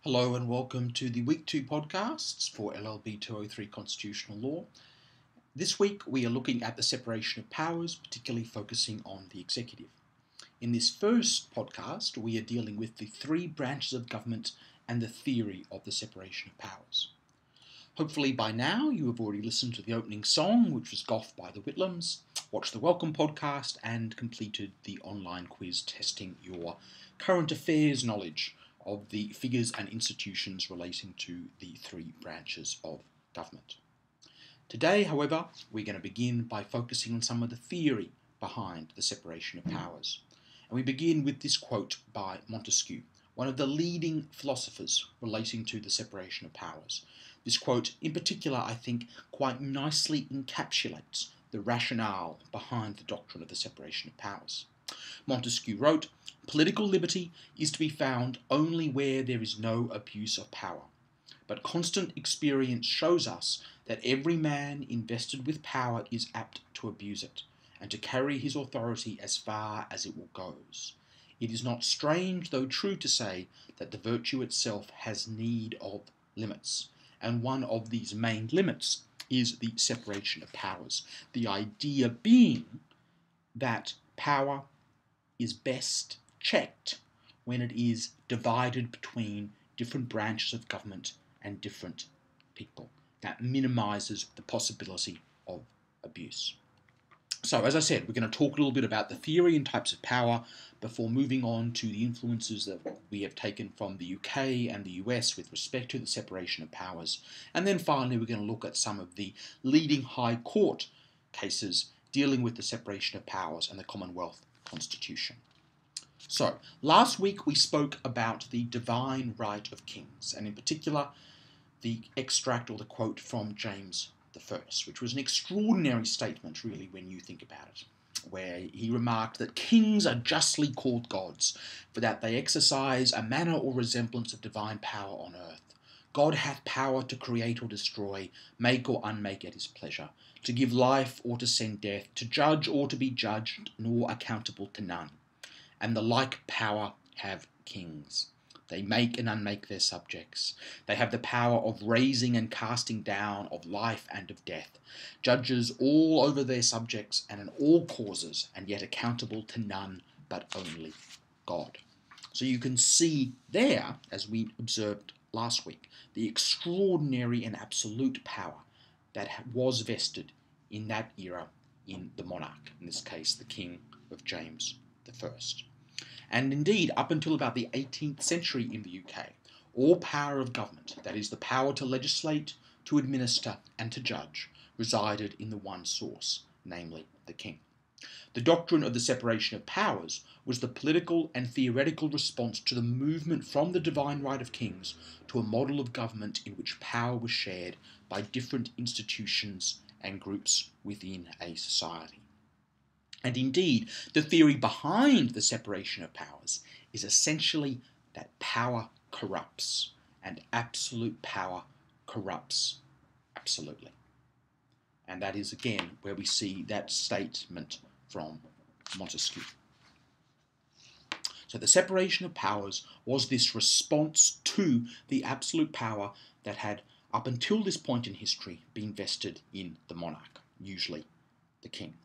Hello and welcome to the Week 2 podcasts for LLB203 Constitutional Law. This week we are looking at the separation of powers, particularly focusing on the executive. In this first podcast we are dealing with the three branches of government and the theory of the separation of powers. Hopefully by now you have already listened to the opening song, which was Gough by the Whitlams, watched the Welcome podcast and completed the online quiz testing your current affairs knowledge of the figures and institutions relating to the three branches of government. Today, however, we're going to begin by focusing on some of the theory behind the separation of powers. And we begin with this quote by Montesquieu, one of the leading philosophers relating to the separation of powers. This quote, in particular, I think, quite nicely encapsulates the rationale behind the doctrine of the separation of powers. Montesquieu wrote, "Political liberty is to be found only where there is no abuse of power. But constant experience shows us that every man invested with power is apt to abuse it, and to carry his authority as far as it will goes. It is not strange, though true, to say that the virtue itself has need of limits, and one of these main limits is the separation of powers. The idea being that power is best checked when it is divided between different branches of government and different people. That minimises the possibility of abuse." So, as I said, we're going to talk a little bit about the theory and types of power before moving on to the influences that we have taken from the UK and the US with respect to the separation of powers. And then finally, we're going to look at some of the leading high court cases dealing with the separation of powers and the Commonwealth Constitution. So, last week we spoke about the divine right of kings, and in particular the extract or the quote from James I, which was an extraordinary statement really when you think about it, where he remarked that kings are justly called gods, for that they exercise a manner or resemblance of divine power on earth. God hath power to create or destroy, make or unmake at his pleasure, to give life or to send death, to judge or to be judged, nor accountable to none. And the like power have kings. They make and unmake their subjects. They have the power of raising and casting down, of life and of death. Judges all over their subjects and in all causes, and yet accountable to none but only God. So you can see there, as we observed last week, the extraordinary and absolute power that was vested in that era in the monarch, in this case the King of James I. And indeed, up until about the 18th century in the UK, all power of government, that is the power to legislate, to administer and to judge, resided in the one source, namely the king. The doctrine of the separation of powers was the political and theoretical response to the movement from the divine right of kings to a model of government in which power was shared by different institutions and groups within a society. And indeed, the theory behind the separation of powers is essentially that power corrupts, and absolute power corrupts absolutely. And that is again where we see that statement from Montesquieu. So the separation of powers was this response to the absolute power that had, up until this point in history, been vested in the monarch, usually the king.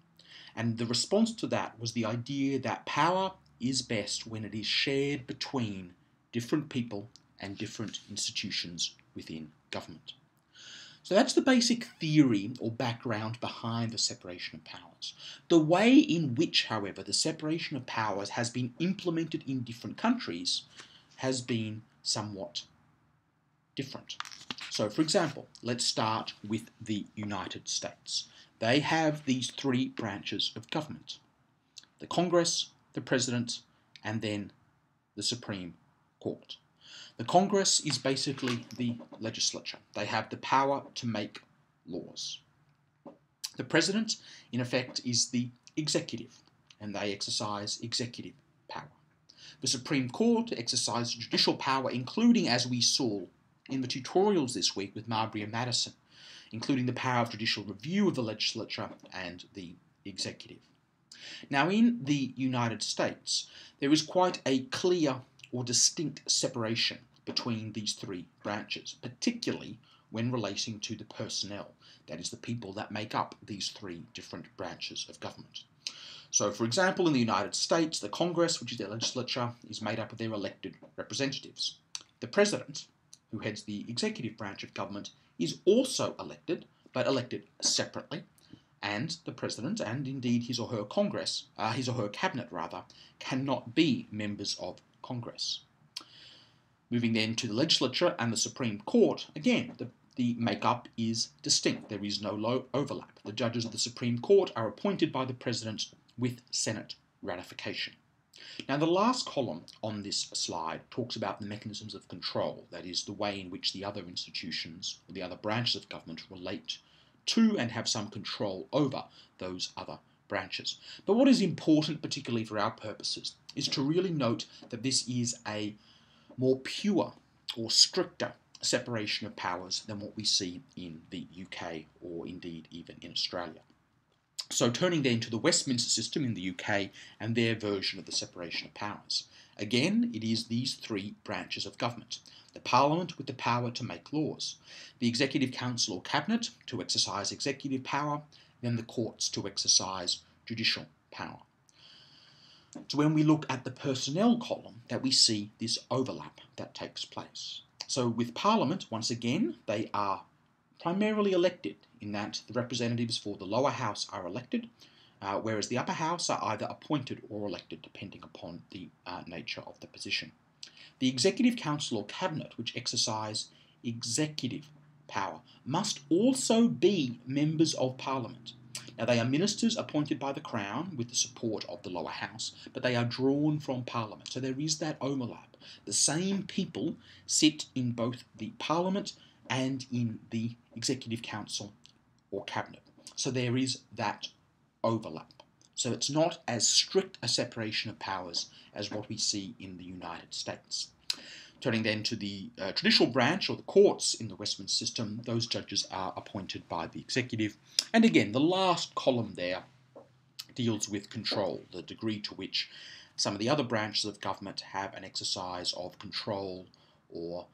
And the response to that was the idea that power is best when it is shared between different people and different institutions within government. So that's the basic theory or background behind the separation of powers. The way in which, however, the separation of powers has been implemented in different countries has been somewhat different. So, for example, let's start with the United States. They have these three branches of government: the Congress, the President, and then the Supreme Court. The Congress is basically the legislature. They have the power to make laws. The President, in effect, is the executive, and they exercise executive power. The Supreme Court exercises judicial power, including, as we saw in the tutorials this week with Marbury and Madison, including the power of judicial review of the legislature and the executive. Now, in the United States, there is quite a clear or distinct separation between these three branches, particularly when relating to the personnel, that is, the people that make up these three different branches of government. So, for example, in the United States, the Congress, which is their legislature, is made up of their elected representatives. The President, who heads the executive branch of government, is also elected, but elected separately, and the President, and indeed his or her cabinet, cannot be members of Congress. Moving then to the legislature and the Supreme Court, again, the makeup is distinct. There is no overlap. The judges of the Supreme Court are appointed by the President with Senate ratification. Now, the last column on this slide talks about the mechanisms of control, that is, the way in which the other institutions or the other branches of government relate to and have some control over those other branches. But what is important, particularly for our purposes, is to really note that this is a more pure or stricter separation of powers than what we see in the UK or indeed even in Australia. So turning then to the Westminster system in the UK and their version of the separation of powers. Again, it is these three branches of government. The Parliament with the power to make laws, the Executive Council or Cabinet to exercise executive power, then the courts to exercise judicial power. So when we look at the personnel column, that we see this overlap that takes place. So with Parliament, once again, they are primarily elected in that the representatives for the lower house are elected, whereas the upper house are either appointed or elected depending upon the nature of the position. The Executive Council or Cabinet, which exercise executive power, must also be members of Parliament. Now, they are ministers appointed by the Crown with the support of the lower house, but they are drawn from Parliament. So there is that overlap. The same people sit in both the Parliament and in the Executive Council or Cabinet. So there is that overlap. So it's not as strict a separation of powers as what we see in the United States. Turning then to the traditional branch or the courts in the Westminster system, those judges are appointed by the executive. And again, the last column there deals with control, the degree to which some of the other branches of government have an exercise of control or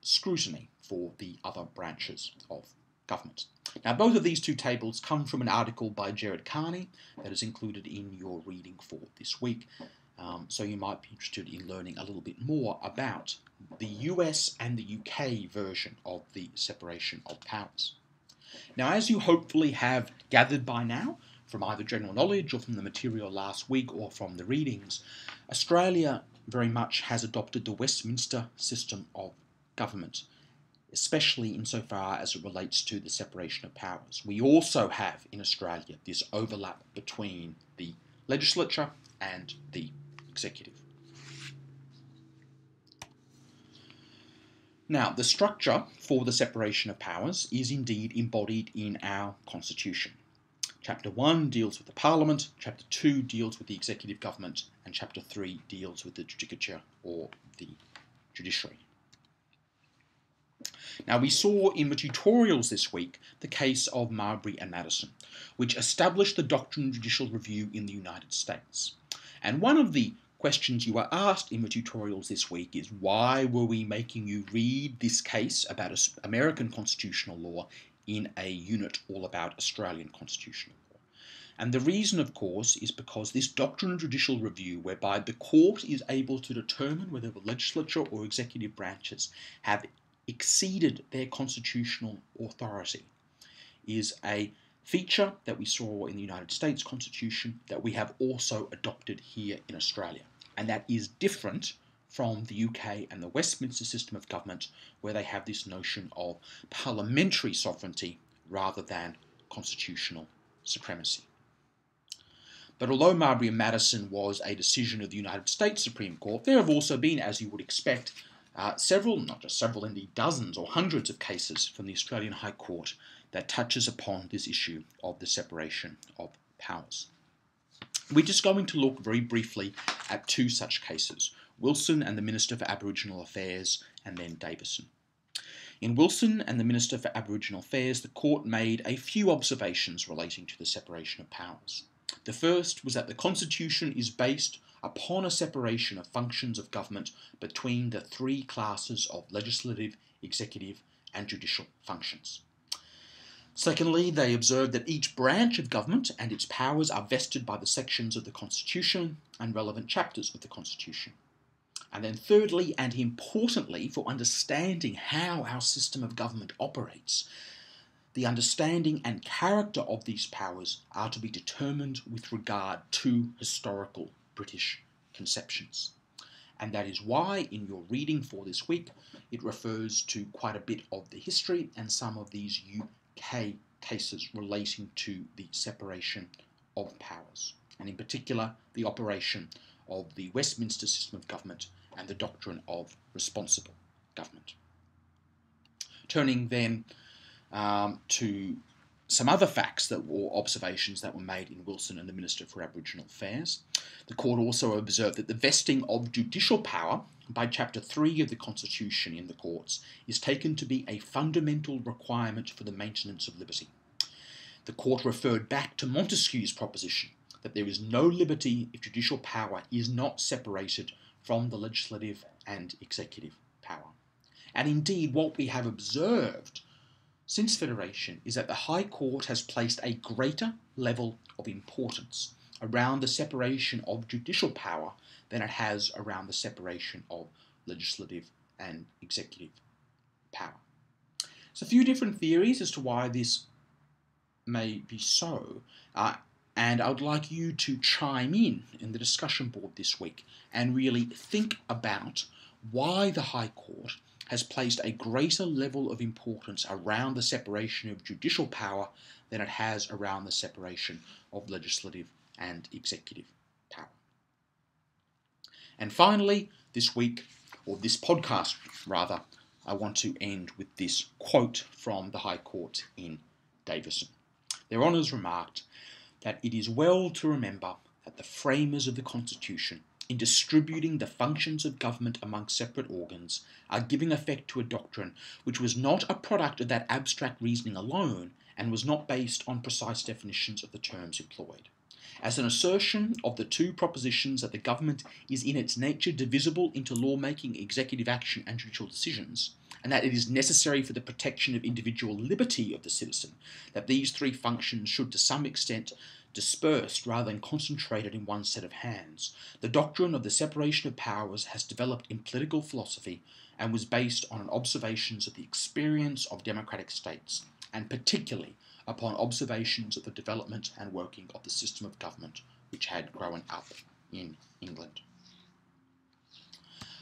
scrutiny for the other branches of government. Now, both of these two tables come from an article by Gerard Carney that is included in your reading for this week. So you might be interested in learning a little bit more about the US and the UK version of the separation of powers. Now, as you hopefully have gathered by now, from either general knowledge or from the material last week or from the readings, Australia very much has adopted the Westminster system of government, especially insofar as it relates to the separation of powers. We also have in Australia this overlap between the legislature and the executive. Now, the structure for the separation of powers is indeed embodied in our Constitution. Chapter 1 deals with the Parliament, Chapter 2 deals with the executive government, and Chapter 3 deals with the judicature or the judiciary. Now, we saw in the tutorials this week the case of Marbury and Madison, which established the doctrine of judicial review in the United States. And one of the questions you were asked in the tutorials this week is, why were we making you read this case about American constitutional law in a unit all about Australian constitutional law? And the reason, of course, is because this doctrine of judicial review, whereby the court is able to determine whether the legislature or executive branches have exceeded their constitutional authority, is a feature that we saw in the United States Constitution that we have also adopted here in Australia. And that is different from the UK and the Westminster system of government, where they have this notion of parliamentary sovereignty rather than constitutional supremacy. But although Marbury and Madison was a decision of the United States Supreme Court, there have also been, as you would expect, several, not just several, indeed dozens or hundreds of cases from the Australian High Court that touches upon this issue of the separation of powers. We're just going to look very briefly at two such cases, Wilson and the Minister for Aboriginal Affairs, and then Davison. In Wilson and the Minister for Aboriginal Affairs, the court made a few observations relating to the separation of powers. The first was that the Constitution is based upon a separation of functions of government between the three classes of legislative, executive, and judicial functions. Secondly, they observed that each branch of government and its powers are vested by the sections of the Constitution and relevant chapters of the Constitution. And then thirdly, and importantly, for understanding how our system of government operates, the understanding and character of these powers are to be determined with regard to historical British conceptions. And that is why in your reading for this week, it refers to quite a bit of the history and some of these UK cases relating to the separation of powers, and in particular the operation of the Westminster system of government and the doctrine of responsible government. Turning then to some other facts or observations that were made in Wilson and the Minister for Aboriginal Affairs. The court also observed that the vesting of judicial power by Chapter 3 of the Constitution in the courts is taken to be a fundamental requirement for the maintenance of liberty. The court referred back to Montesquieu's proposition that there is no liberty if judicial power is not separated from the legislative and executive power. And indeed, what we have observed since Federation is that the High Court has placed a greater level of importance around the separation of judicial power than it has around the separation of legislative and executive power. There's a few different theories as to why this may be so, and I would like you to chime in the discussion board this week and really think about why the High Court has placed a greater level of importance around the separation of judicial power than it has around the separation of legislative and executive power. And finally, this week, or this podcast rather, I want to end with this quote from the High Court in Davison. Their Honours remarked that it is well to remember that the framers of the Constitution, in distributing the functions of government among separate organs, are giving effect to a doctrine which was not a product of that abstract reasoning alone and was not based on precise definitions of the terms employed. As an assertion of the two propositions that the government is in its nature divisible into lawmaking, executive action and judicial decisions, and that it is necessary for the protection of individual liberty of the citizen that these three functions should to some extent dispersed rather than concentrated in one set of hands, the doctrine of the separation of powers has developed in political philosophy and was based on observations of the experience of democratic states, and particularly upon observations of the development and working of the system of government which had grown up in England.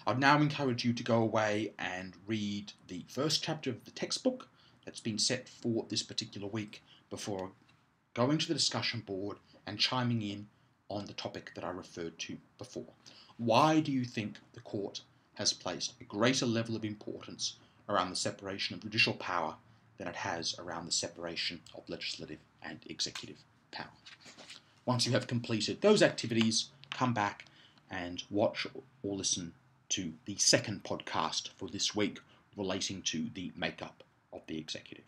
I'd now encourage you to go away and read the first chapter of the textbook that's been set for this particular week before going to the discussion board and chiming in on the topic that I referred to before. Why do you think the court has placed a greater level of importance around the separation of judicial power than it has around the separation of legislative and executive power? Once you have completed those activities, come back and watch or listen to the second podcast for this week relating to the makeup of the executive.